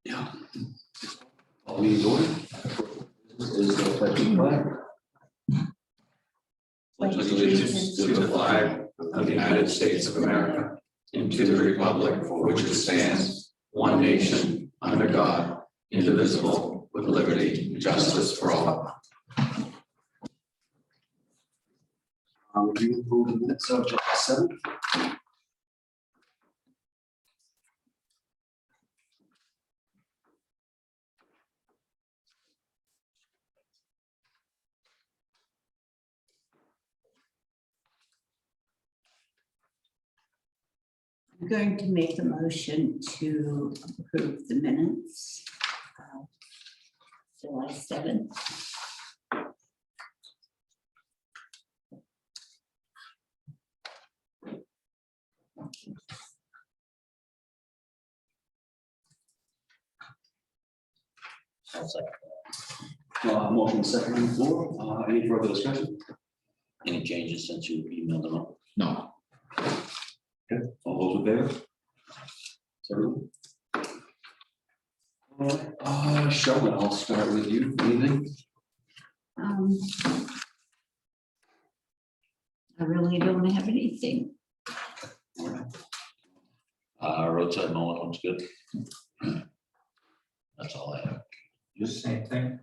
Yeah. All meetings order. Is the pledge of flag. Pledge allegiance to the flag of the United States of America and to the republic for which it stands, one nation, under God, indivisible, with liberty and justice for all. Review the minutes of July 7th. I'm going to make a motion to approve the minutes of July 7th. Motion second on the floor. Any further discussion? Any changes since you emailed them up? No. Okay, all those in favor? Everyone? Sheldon, I'll start with you. Anything? I really don't have anything. Roadside mowing looks good. That's all I have. Just same thing.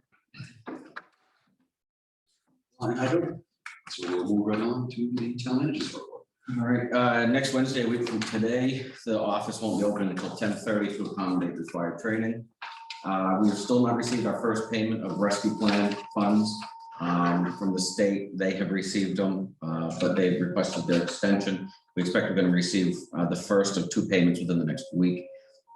I don't. So we'll move right on to the town manager's report. All right, next Wednesday, a week from today, the office won't be open until 10:30 to accommodate required training. We have still not received our first payment of rescue plan funds from the state. They have received them, but they've requested their extension. We expect we're going to receive the first of 2 payments within the next week.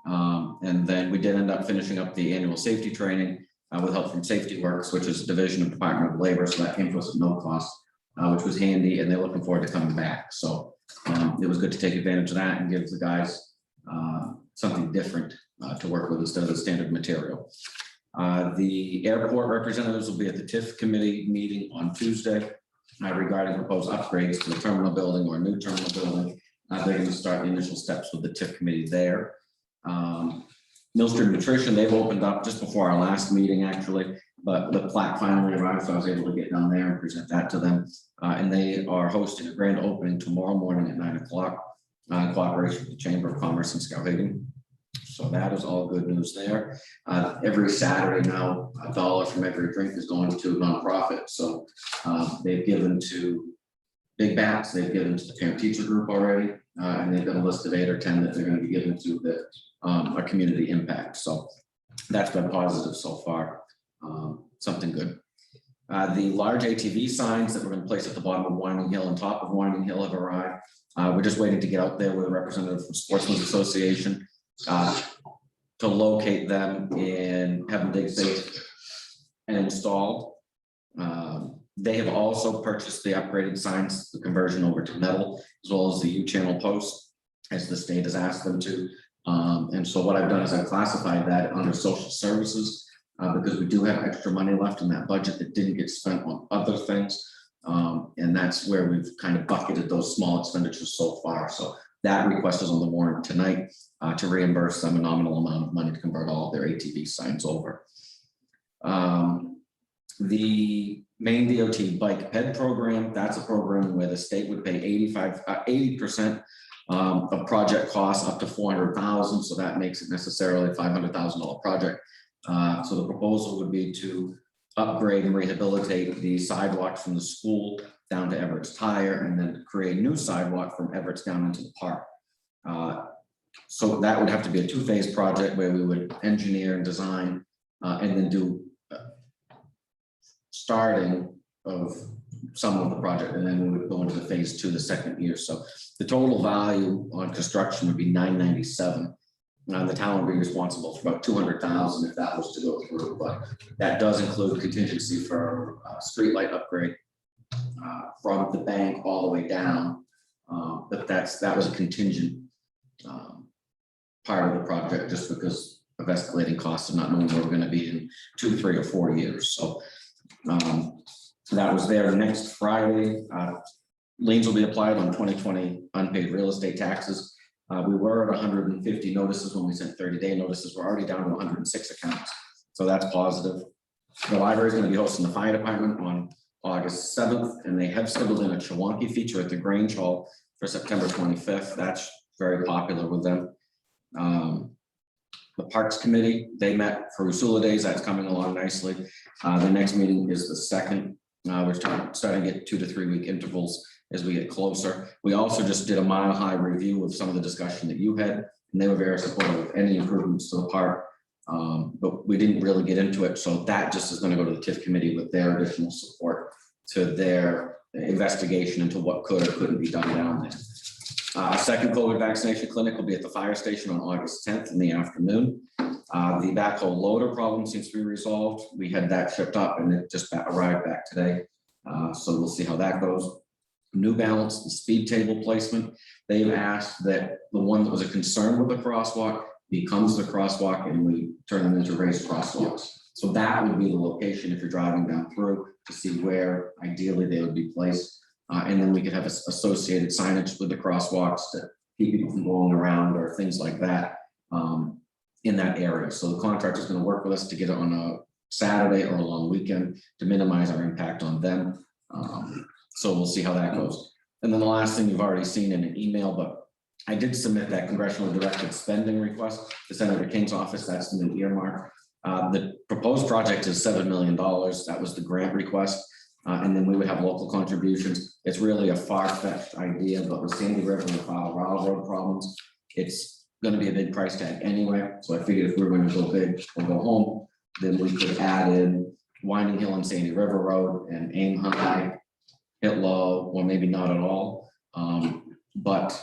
And then we did end up finishing up the annual safety training with help from Safety Works, which is a division of Department of Labor. So that came to us at no cost, which was handy, and they're looking forward to coming back. So it was good to take advantage of that and give the guys something different to work with instead of the standard material. The airport representatives will be at the TIF committee meeting on Tuesday regarding proposed upgrades to the terminal building or a new terminal building. They're going to start the initial steps with the TIF committee there. Millstream Nutrition, they've opened up just before our last meeting, actually, but the plaque finally arrived, so I was able to get down there and present that to them. And they are hosting a grand opening tomorrow morning at 9 o'clock in cooperation with the Chamber of Commerce in Skowhegan. So that is all good news there. Every Saturday now, $1 from every drink is going to nonprofit. So they've given to Big Bats, they've given to the parent teacher group already, and they've got a list of 8 or 10 that they're going to be given to the a community impact. So that's been positive so far. Something good. The large ATV signs that we're going to place at the bottom of Winding Hill and top of Winding Hill have arrived. We're just waiting to get out there with a representative from Sportsman's Association to locate them and have them dig safe and installed. They have also purchased the upgraded signs, the conversion over to metal, as well as the U-channel posts, as the state has asked them to. And so what I've done is I've classified that under social services because we do have extra money left in that budget that didn't get spent on other things. And that's where we've kind of bucketed those small expenditures so far. So that request is on the warrant tonight to reimburse them a nominal amount of money to convert all of their ATV signs over. The main DOT bike ped program, that's a program where the state would pay 80% of project costs up to $400,000. So that makes it necessarily a $500,000 project. So the proposal would be to upgrade and rehabilitate the sidewalk from the school down to Everett's Tire, and then create a new sidewalk from Everett's down into the park. So that would have to be a 2-phase project where we would engineer and design and then do starting of some of the project, and then we would go into the phase 2 the second year. So the total value on construction would be $997. The town would be responsible for about $200,000 if that was to go through, but that does include contingency for streetlight upgrade from the bank all the way down. But that was a contingent part of the project, just because of escalating costs and not knowing where we're going to be in 2, 3, or 4 years. So that was there. Next Friday, liens will be applied on 2020 unpaid real estate taxes. We were at 150 notices when we sent 30-day notices. We're already down to 106 accounts. So that's positive. The library is going to be hosting the fire department on August 7th, and they have scheduled in a Chewonki feature at the Grange Hall for September 25th. That's very popular with them. The Parks Committee, they met for Usula Days. That's coming along nicely. The next meeting is the 2nd. We're starting to get 2 to 3 week intervals as we get closer. We also just did a mile high review of some of the discussion that you had, and they were very supportive of any improvements to the park. But we didn't really get into it. So that just is going to go to the TIF committee with their additional support to their investigation into what could or couldn't be done down there. A second COVID vaccination clinic will be at the fire station on August 10th in the afternoon. The backhoe loader problem seems to be resolved. We had that shipped up and it just arrived back today. So we'll see how that goes. New Balance, the speed table placement. They've asked that the one that was a concern with the crosswalk becomes the crosswalk and we turn them into raised crosswalks. So that would be the location if you're driving down through to see where ideally they would be placed. And then we could have associated signage with the crosswalks to keep people from going around or things like that in that area. So the contractor is going to work with us to get it on a Saturday or a long weekend to minimize our impact on them. So we'll see how that goes. And then the last thing you've already seen in an email, but I did submit that congressional directed spending request to Senator King's office. That's the new earmark. The proposed project is $7 million. That was the grant request. And then we would have local contributions. It's really a far-fetched idea, but with Sandy River and Colorado Road problems, it's going to be a big price tag anyway. So I figured if we were going to go big or go home, then we could add in Winding Hill and Sandy River Road and aim high, hit low, or maybe not at all. But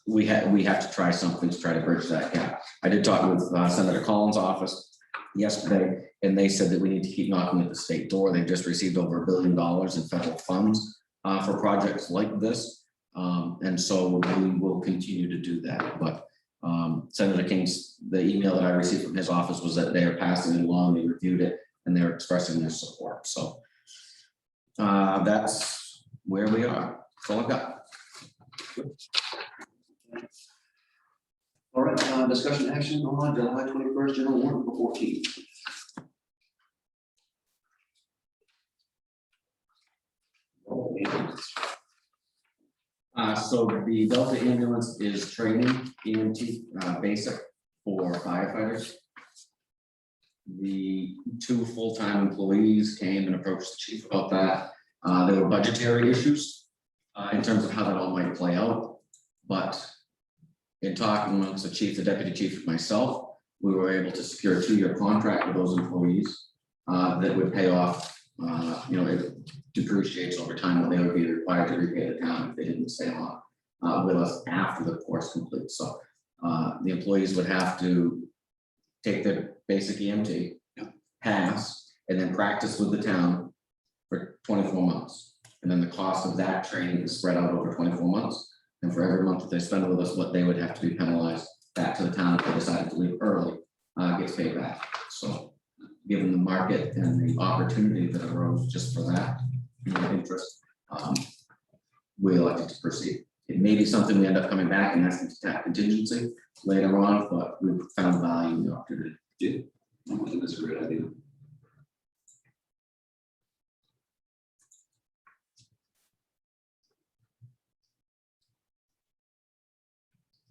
we have to try something to try to bridge that gap. I did talk with Senator Collins' office yesterday, and they said that we need to keep knocking at the state door. They've just received over $1 billion in federal funds for projects like this. And so we will continue to do that. But Senator King's, the email that I received from his office was that they are passing it along, they reviewed it, and they're expressing their support. So that's where we are. That's all I've got. All right, discussion action on July 21st, general warrant for 14. So the Delta ambulance is training EMT basic for firefighters. The 2 full-time employees came and approached the chief about that. There were budgetary issues in terms of how that all might play out. But in talking amongst the chief, the deputy chief, and myself, we were able to secure a 2-year contract with those employees that would pay off. It depreciates over time, but they would be required to repay the town if they didn't stay on with us after the course completes. So the employees would have to take their basic EMT, pass, and then practice with the town for 24 months. And then the cost of that training is spread out over 24 months. And for every month that they spend with us, what they would have to be penalized back to the town if they decided to leave early gets paid back. So given the market and the opportunity that arose just for that interest, we elected to proceed. It may be something we end up coming back and asking to tap contingency later on, but we found value in the opportunity. Yeah, I think that's a great idea.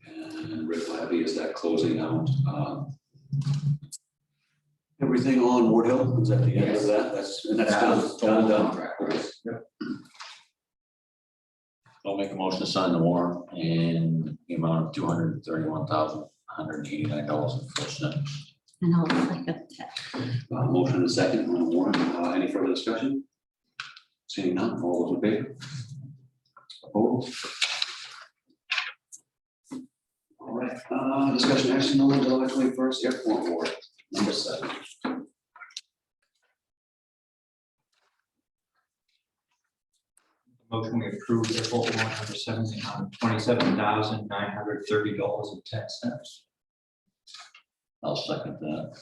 And Rick Labby is that closing out everything on Ward Hill? Is that the end of that? That's That was total done. contract. Yep. I'll make a motion to sign the warrant in the amount of $231,189.04. And I'll second that. Motion and a second on the warrant. Any further discussion? Seeing none, all those in favor? Opposed? All right, discussion action on July 21st airport warrant, number 7. Motion we approve the full warrant number 7 on $27,930.10. I'll second that.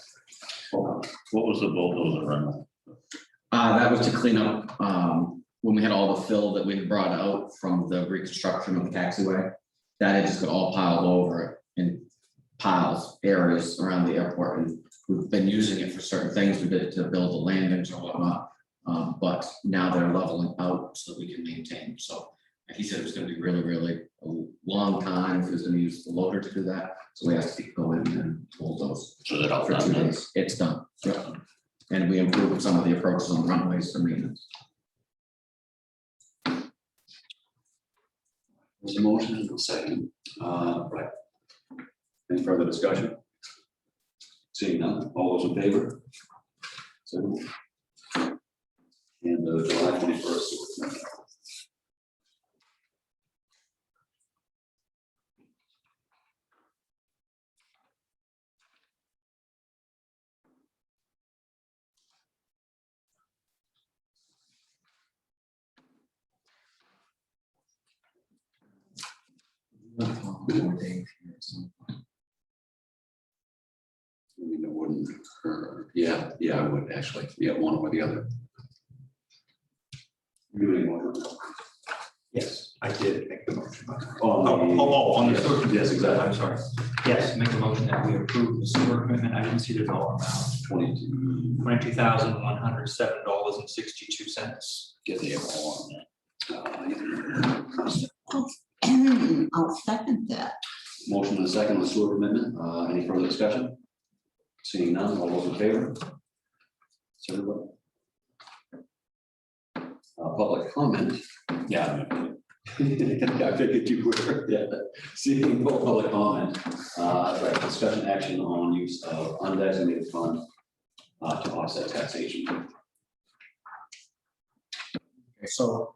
What was the bulldozer rental? That was to clean up when we had all the fill that we had brought out from the reconstruction of the taxiway. that had just got all piled over in piles, areas around the airport, and we've been using it for certain things. We did it to build the landings or whatnot. But now they're leveling out so that we can maintain. So he said it was gonna be really, really a long time if he was gonna use the loader to do that. So we have to go in and hold those So that all for 2 done. days. It's done. Yep. And we improved some of the approaches on the runways for maintenance. There's a motion and a second. Right. Any further discussion? Seeing none, all those in favor? So. And the July 21st. I mean, it wouldn't occur. Yeah, I would actually, yeah, one or the other. You really want to- Yes, I did make the motion. On the sewer. Yes, exactly. I'm sorry. Yes, make a motion that we approve the sewer equipment. I didn't see the dollar amount. 22. $22,107.62. Get the all on that. I'll second that. Motion and a second on the sewer amendment. Any further discussion? Seeing none, all those in favor? So everybody. Public comment. Yeah. I figured you were, yeah. Seeing no public comment, right, discussion action on use of undesignated fund to offset taxation. So,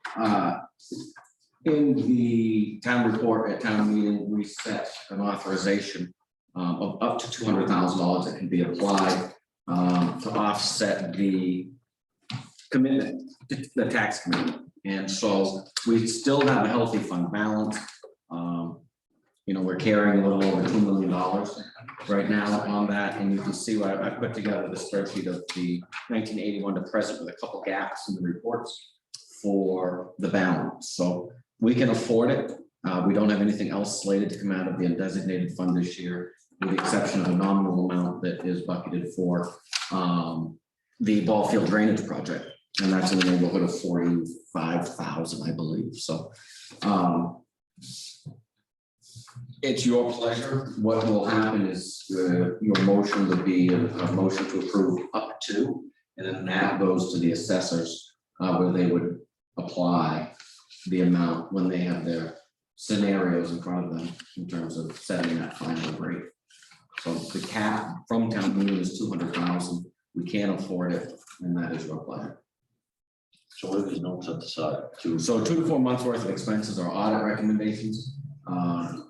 in the town report at town meeting, we set an authorization of up to $200,000 that can be applied to offset the commitment, the tax commitment. And so we still have a healthy fund balance. You know, we're carrying a little over $2 million right now on that. And you can see what I put together the spreadsheet of the 1981 to present with a couple gaps in the reports for the balance. So we can afford it. We don't have anything else slated to come out of the undesignated fund this year, with the exception of a nominal amount that is bucketed for the ball field drainage project. And that's in the neighborhood of 45,000, I believe. So it's your pleasure. What will happen is your motion would be a motion to approve up to, and then that goes to the assessors where they would apply the amount when they have their scenarios in front of them in terms of setting that final rate. So the cap from town meeting is 200,000. We can't afford it, and that is your pleasure. So what are these notes at the side? So 2 to 4 months worth of expenses are audit recommendations,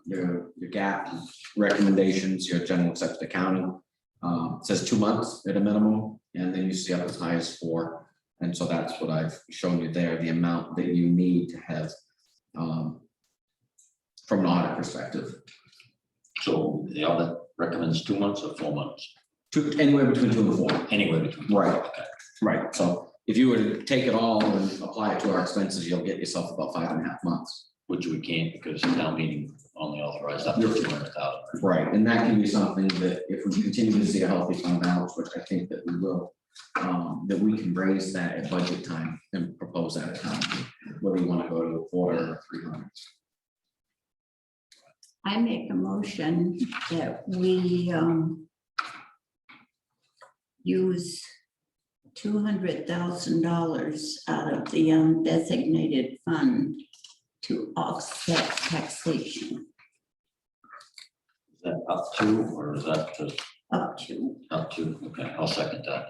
your gap recommendations, your general accepted accounting. It says 2 months at a minimum, and then you see up as high as 4. And so that's what I've shown you there, the amount that you need to have from an audit perspective. So the audit recommends 2 months or 4 months? Anywhere between 2 and 4. Anywhere between. Right. Okay. Right. So if you were to take it all and apply it to our expenses, you'll get yourself about 5.5 months. Which we can't because the town meeting only authorized up to 200,000. Right, and that can be something that if we continue to see a healthy fund balance, which I think that we will, that we can raise that at budget time and propose that at time, whether you want to go to a quarter or 300. I make a motion that we use $200,000 out of the undesignated fund to offset taxation. Is that up to, or is that just Up to. up to? Okay, I'll second that.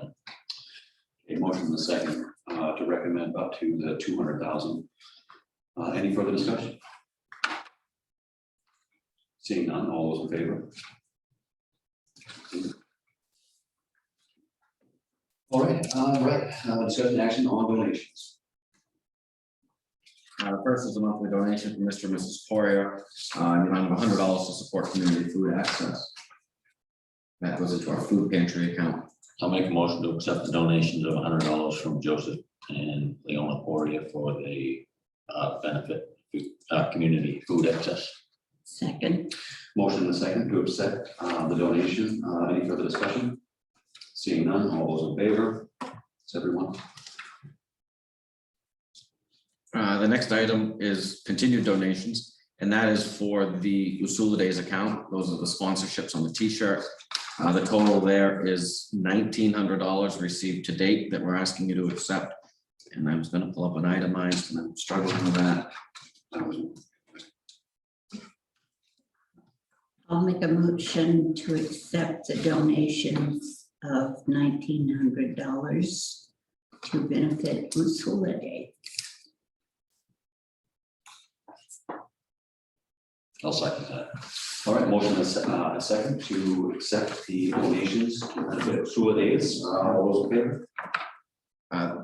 A motion and a second to recommend up to the 200,000. Any further discussion? Seeing none, all those in favor? All right, discussion action on donations. First is a monthly donation from Mr. and Mrs. Poirier, in the amount of $100 to support community food access. That goes into our food pantry account. I'll make a motion to accept the donations of $100 from Joseph and Leona Poirier for the benefit community food access. Second. Motion and a second to accept the donation. Any further discussion? Seeing none, all those in favor? It's everyone. The next item is continued donations, and that is for the Usula Days account. Those are the sponsorships on the T-shirt. The total there is $1,900 received to date that we're asking you to accept. And I was gonna pull up an itemized, and I'm struggling with that. I'll make a motion to accept the donations of $1,900 to benefit Usula Day. I'll second that. All right, motion and a second to accept the donations to benefit Usula Days. All those in favor?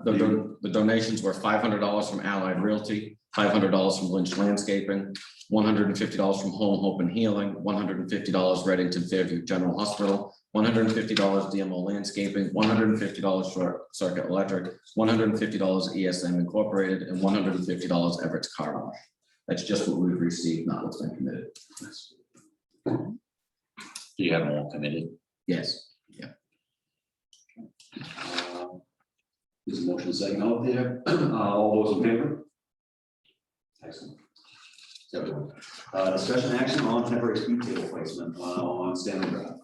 The donations were $500 from Allied Realty, $500 from Lynch Landscaping, $150 from Home Hope and Healing, $150 Reddington Fairview General Hospital, $150 DMO Landscaping, $150 Short Circuit Electric, $150 ESM Incorporated, and $150 Everett's Car Wash. That's just what we've received, not what's been committed. Do you have more committed? Yes. There's a motion second out there. All those in favor? Excellent. Everyone. Discussion action on temporary speed table placement on Stanley Drive.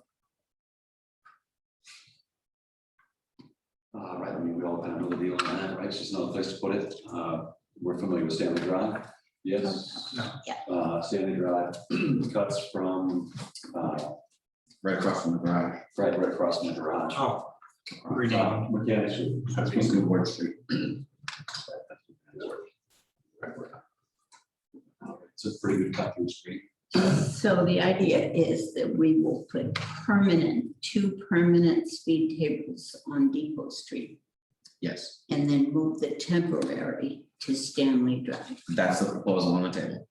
Right, I mean, we all kind of know the deal on that, right? It's just another place to put it. We're familiar with Stanley Drive. Yes. Stanley Drive cuts from Right across from the garage. right across from the garage. Oh, rename. Mechanic Street. That's Good Word Street. It's a pretty good cut through the street. So the idea is that we will put two permanent speed tables on Depot Street Yes, and then move the temporary to Stanley Drive. that's the proposal on the table.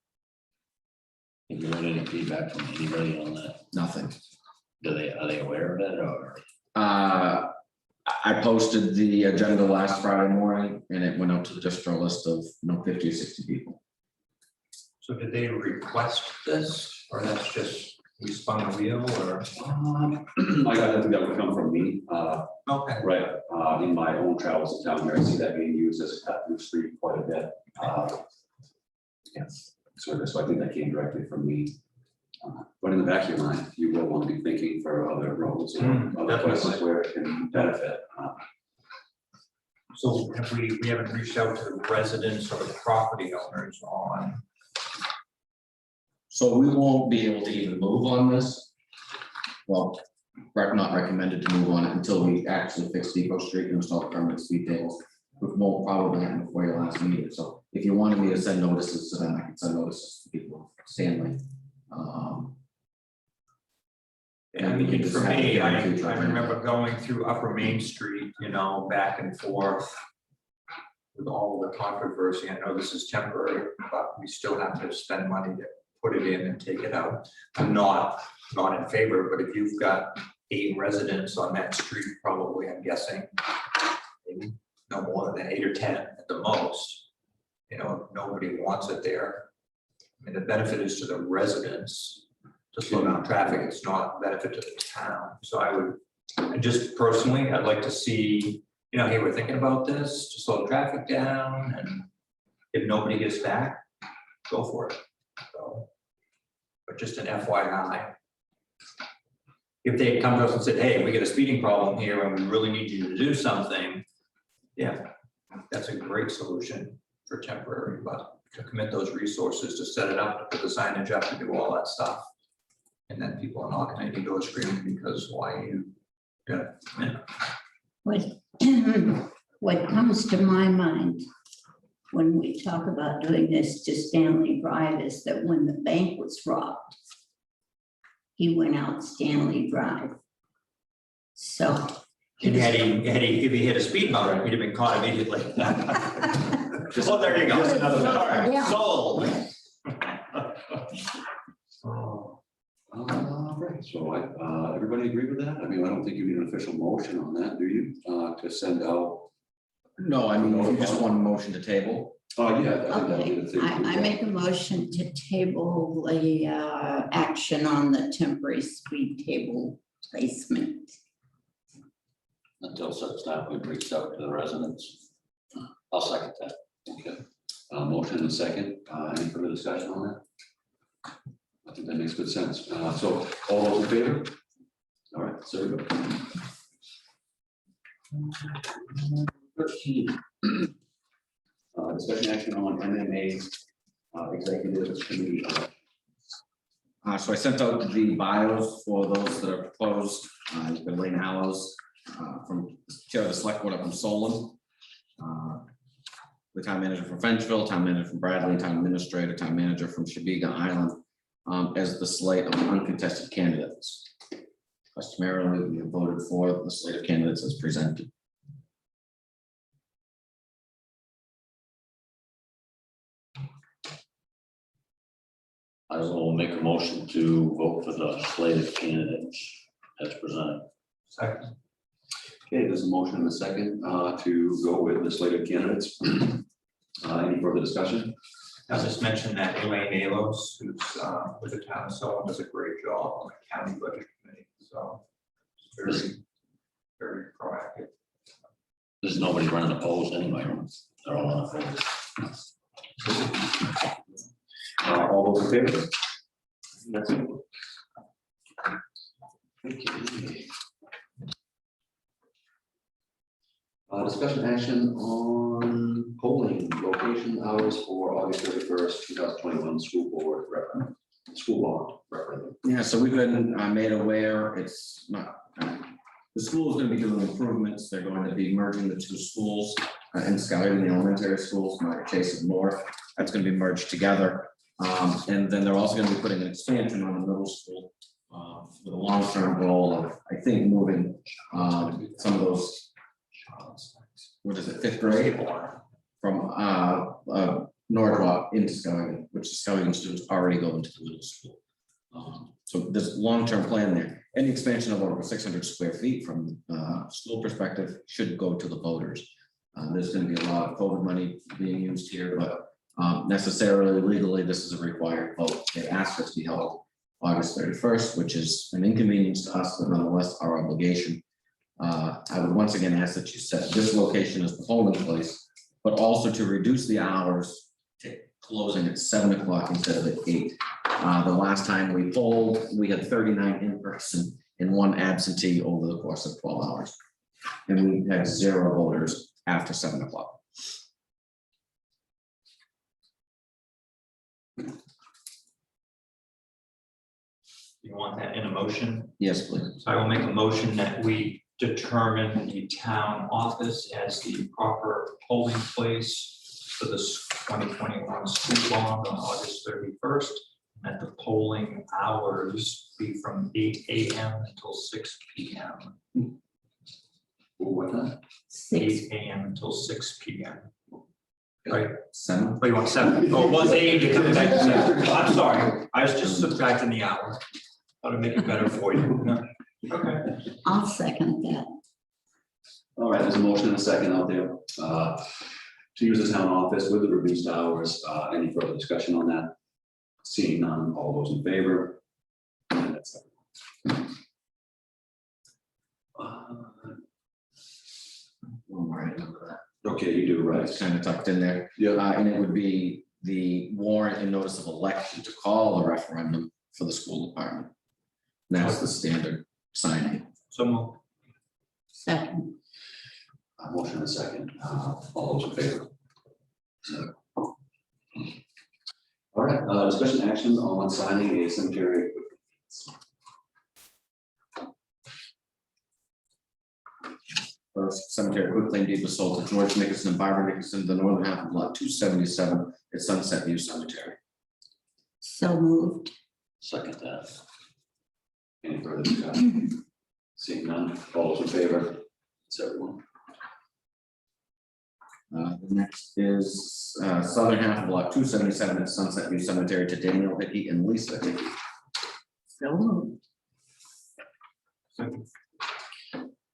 Have you heard any feedback from anybody on that? Nothing. Are they aware of it or? I posted the agenda last Friday morning and it went out to just a list of 50 or 60 people. So did they request this, or that's just, we spun the wheel, or? I think that would come from me. Okay. Right, in my own travels in town here, I see that being used as a cut through street quite a bit. Yes, so I think that came directly from me. But in the back of your mind, you will want to be thinking for other roads or other places Definitely. where it can benefit. So have we haven't reached out to the residents or the property owners on? So we won't be able to even move on this. Well, not recommended to move on it until we actually fix Depot Street and install permanent speed tables. Which won't probably happen before your last meeting. So if you wanted me to send notices to them, I can send notices to people, Stanley. I mean, for me, I remember going through Upper Main Street, back and forth with all the controversy. I know this is temporary, but we still have to spend money to put it in and take it out. I'm not in favor, but if you've got 8 residents on that street, probably, I'm guessing, maybe no more than 8 or 10 at the most. Nobody wants it there. I mean, the benefit is to the residents to slow down traffic. It's not a benefit to the town. So I'd like to see, hey, we're thinking about this to slow traffic down, and if nobody gets back, go for it. So, but just an FYI. If they had come to us and said, hey, we got a speeding problem here and we really need you to do something, yeah, that's a great solution for temporary, but to commit those resources to set it up, to put the signage up, to do all that stuff. And then people are knocking at your door screaming because why you, What comes to my mind when we talk about doing this to Stanley Drive is that when the bank was robbed, he went out Stanley Drive. So. And if he hit a speed bump, he'd have been caught immediately. Well, there you go. Another- All right, Yeah. sold. Right, so everybody agree with that? I mean, I don't think you need an official motion on that, do you? To send out. No, I mean, if you just want a motion to table, Oh, yeah. I think that'll be Okay, the thing. I make a motion to table the action on the temporary speed table placement. until such time we reach out to the residents. I'll second that. Okay. Motion and a second. Any further discussion on that? I think that makes good sense. So all those in favor? All right, so we go. 13. Discussion action on MMA executive committee. So I sent out the bios for those that are proposed. It's been Lane Hallows from Chair of the Select Board up from Solon. The town manager from Frenchville, town manager from Bradley, town administrator, town manager from Shabiga Island as the slate of uncontested candidates. Customarily, we have voted for the slate of candidates as presented. I will make a motion to vote for the slate of candidates as presented. Second. Okay, there's a motion and a second to go with the slate of candidates. Any further discussion? I'll just mention that Elaine Alos, who's with the town of Solon, does a great job on the county budget committee, so it's very, very proactive. There's nobody running opposed anyway. They're all unopposed. All those in favor? That's it. Okay. Discussion action on polling location hours for August 31st, 2021 school board referendum, school law referendum. Yeah, so we've been made aware, it's not, the school is going to be doing improvements. They're going to be merging the two schools in Skowhegan, the elementary schools, Margaret Chase and North. That's going to be merged together. And then they're also going to be putting an expansion on the middle school with a long-term goal of, I think, moving some of those, what is it, 5th grade from Norridgewock into Skowhegan, which the Skowhegan students already go into the middle school. So there's a long-term plan there. Any expansion of over 600 square feet from school perspective should go to the voters. There's going to be a lot of COVID money being used here, but necessarily legally, this is a required vote. They asked us to be held August 31st, which is an inconvenience to us, but nonetheless our obligation. I would once again ask that you set this location as the polling place, but also to reduce the hours to closing at 7 o'clock instead of at 8. The last time we polled, we had 39 in person and 1 absentee over the course of 12 hours. And we had 0 voters after 7 o'clock. You want that in a motion? Yes, please. So I will make a motion that we determine the town office as the proper polling place for the 2021 school bond on August 31st. And that the polling hours be from 8 a.m. until 6 p.m. What time? 6. 8 a.m. until 6 p.m. Right? 7. Oh, you want 7? Oh, it was 8, you're coming back to 7. I'm sorry, I was just subtracting the hour. Thought I'd make it better for you. No. Okay. I'll second that. All right, there's a motion and a second out there to use the town office with the reduced hours. Any further discussion on that? Seeing none, all those in favor? And that's it. One more item for that. Okay, you do, right. It's kind of tucked in there. Yeah. And it would be the warrant and notice of election to call a referendum for the school department. And that's the standard signing. So moved. Second. Motion and a second. All those in favor? So. All right, discussion action on signing a cemetery. First cemetery quitclaim deed was sold to George Nicholson and Barbara Nicholson, the northern half of lot 277 at Sunset View Cemetery. So moved. Second that. Any further discussion? Seeing none, all those in favor? It's everyone. The next is southern half of lot 277 at Sunset View Cemetery to Daniel Hickey and Lisa Hickey. So moved.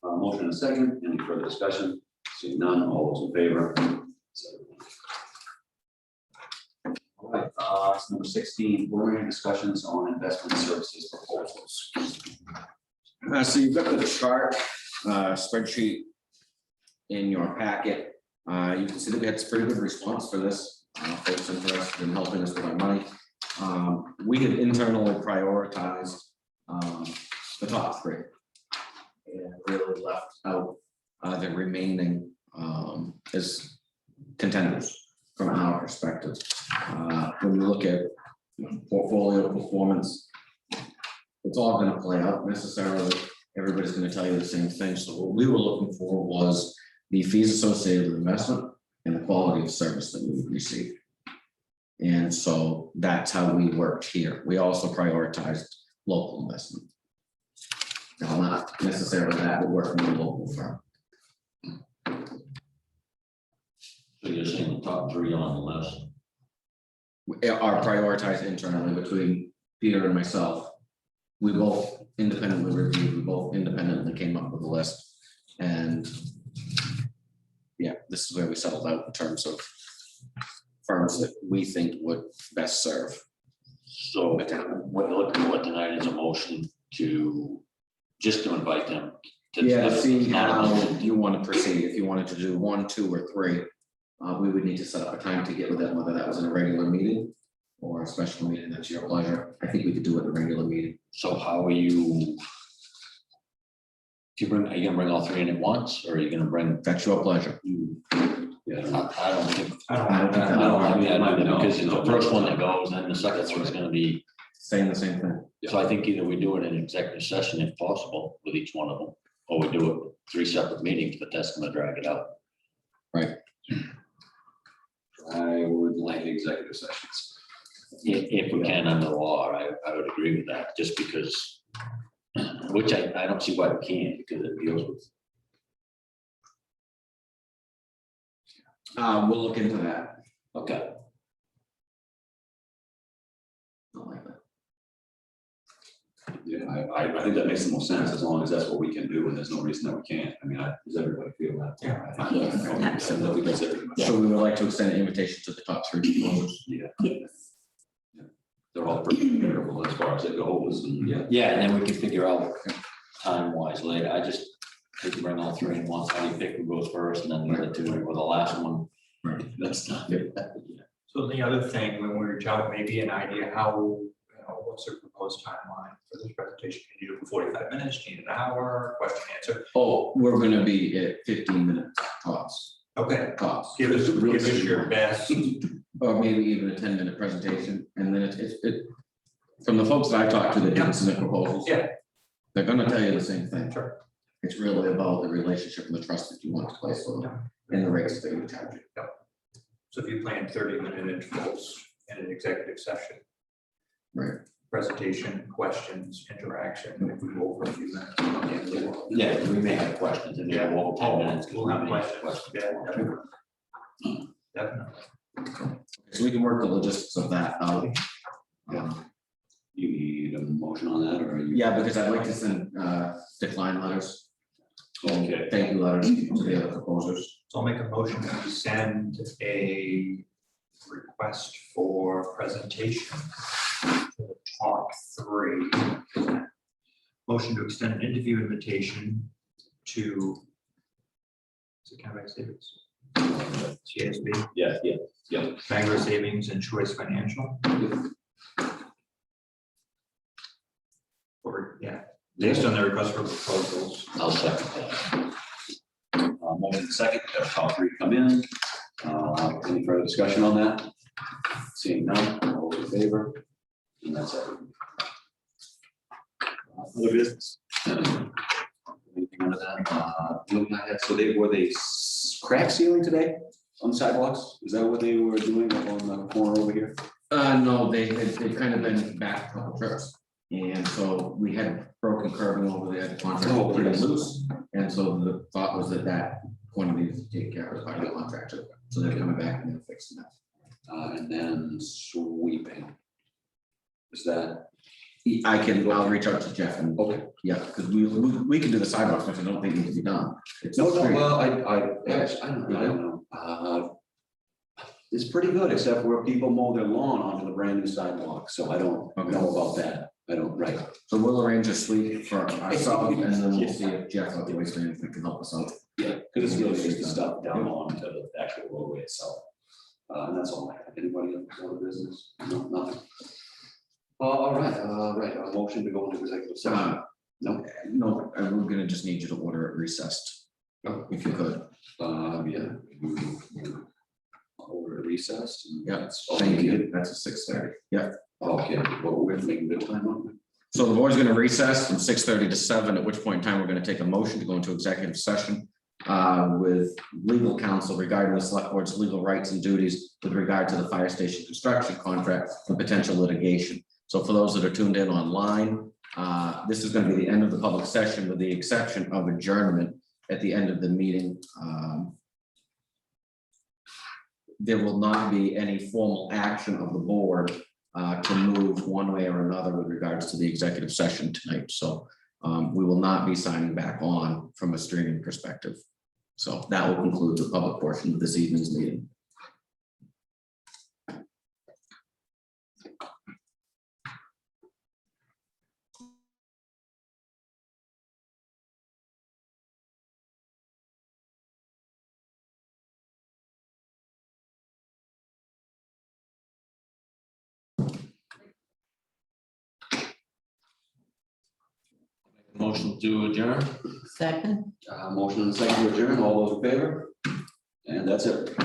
Motion and a second, any further discussion? Seeing none, all those in favor? It's everyone. Number 16, board discussions on investment services proposals. So you've got the chart, spreadsheet in your packet. You can see that we had some pretty good response for this. Folks interested in helping us with our money. We had internally prioritized the top three. And really left out the remaining as contenders from our perspective. When we look at portfolio performance, it's all going to play out necessarily. Everybody's going to tell you the same thing. So what we were looking for was the fees associated with investment and the quality of service that we would receive. And so that's how we worked here. We also prioritized local investment. Now, not necessarily that, but working with a local firm. So you're saying the top three on the list? We are prioritized internally between Peter and myself. We both independently reviewed, we both independently came up with a list. And yeah, this is where we settled out in terms of firms that we think would best serve. So what you're looking for tonight is a motion to, just to invite them. to- Yeah, see not a how motion. you want to proceed. If you wanted to do 1, 2, or 3, we would need to set up a time to get with them, whether that was in a regular meeting or a special meeting. That's your pleasure. I think we could do it in a regular meeting. So how are you? Are you gonna bring all three in at once, or are you gonna bring? That's your pleasure. Yeah. I don't think. I don't I don't think I don't like that either, No, because no. the first one that goes, then the second one is gonna be, Saying the same thing. so I think either we do it in executive session if possible with each one of them, or we do it with 3 separate meetings, but that's gonna drag it out. I would like executive sessions. If we can under law, I would agree with that, just because, which I don't see why we can't, because it deals with. We'll look into that. Okay. I like that. Yeah, I think that makes the most sense, as long as that's what we can do, and there's no reason that we can't. I mean, does everybody feel that? Yeah. I think- Yes, I think absolutely. that's everybody. So we would like to extend an invitation to the top 3 proposals. Yeah, Yes. they're all pretty comparable as far as it goes, and yeah. Yeah, and then we can figure out time wise later. I just think to bring all 3 in once, how you pick who goes first, and then the other 2, or the last one. That's not. So the other thing, when we reach out, maybe an idea how, what's the proposed timeline for this presentation? Can you do 45 minutes, do you need an hour, question, answer? Oh, we're gonna be at 15 minutes tops. Okay, Tops. give us your best. Or maybe even a 10-minute presentation, and then it, from the folks that I talked to that didn't submit proposals. Yeah. They're gonna tell you the same thing. Sure. It's really about the relationship and the trust that you want to place with them, and the rates that you charge. So if you plan 30-minute intervals in an executive session. Right. Presentation, questions, interaction, if we go over a few minutes. Yeah, we may have questions, and then we'll 10 minutes. 'cause We'll we have may have questions, yeah, definitely. So we can work the logistics of that out. You need a motion on that, or? you- Yeah, because I'd like to send decline letters. Okay. Thank you letters to the other proposers. So I'll make a motion to send a request for presentation to the top 3. Motion to extend an interview invitation to is it Canada Savings? CSB, Yeah, yeah. Bangor Savings and Choice Financial. Or, yeah, based on the request for proposals. I'll second that. Motion second, top 3 come in. Any further discussion on that? Seeing none, all those in favor? And that's it. Other business. Anything under that? Looking at that, so were they crack sealing today on the sidewalks? Is that what they were doing up on the corner over here? No, they've kind of been back a couple trips. And so we had broken curbing over there, the contract Oh, was pretty yes. loose. And so the thought was that quantity is taken care of by the contractor. So they're coming back and they're fixing that. And then sweeping. Is that? I'll reach out to Jeff and, Okay. yeah, because we can do the sidewalks, which I don't think need to be done. It's No, free. well, I don't know. is pretty good, except where people mow their lawn onto the brand new sidewalk, so I don't know about that. I don't, right. So we'll arrange a sweep for ourselves and then we'll see if Jeff at the waste management can help us out. Yeah, because it's really just the stuff down onto the actual roadway itself. And that's all I have. Anybody else want a business? No, nothing. All right, a motion to go into executive session. No, No, we're gonna just need you to order it recessed, if you could. yeah. Over recess. Yeah, thank you. That's a 6:30. Yeah. Okay, well, we're making good time on it. So the board's gonna recess from 6:30 to 7, at which point in time we're gonna take a motion to go into executive session with legal counsel regarding the select board's legal rights and duties with regard to the fire station construction contract and potential litigation. So for those that are tuned in online, this is gonna be the end of the public session with the exception of adjournment at the end of the meeting. There will not be any formal action of the board to move one way or another with regards to the executive session tonight. So we will not be signing back on from a streaming perspective. So that will conclude the public portion of this evening's meeting. Motion to adjourn. Second. Motion and second to adjourn, all those in favor? And that's it.